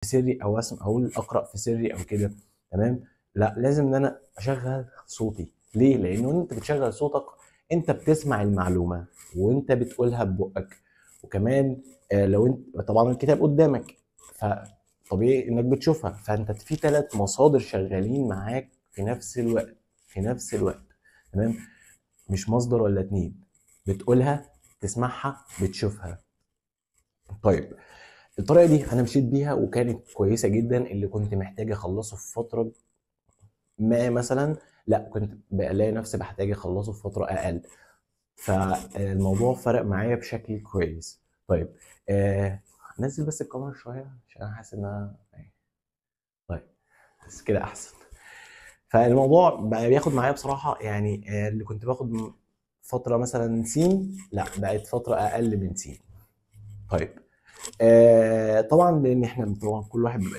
في سري او اقول اقرا في سري او كده. تمام. لا، لازم ان انا اشغل صوتي. ليه؟ لانه انت بتشغل صوتك، انت بتسمع المعلومه وانت بتقولها ببقك. وكمان لو انت طبعا الكتاب قدامك، فطبيعي انك بتشوفها، فانت في 3 مصادر شغالين معاك في نفس الوقت. في نفس الوقت. تمام. مش مصدر ولا 2، بتقولها، تسمعها، بتشوفها. طيب، الطريقه دي انا مشيت بيها وكانت كويسه جدا. اللي كنت محتاج اخلصه في فتره ما مثلا، لا كنت بلاقي نفسي بحتاج اخلصه في فتره اقل. فالموضوع فرق معايا بشكل كويس. طيب، نزل بس الكاميرا شويه عشان انا حاسس ان انا طيب، بس كده احسن. فالموضوع بقى بياخد معايا بصراحه، يعني اللي كنت باخد فتره مثلا سين، لا بقت فتره اقل من سين. طيب، طبعا لان احنا طبعا كل واحد بيبقى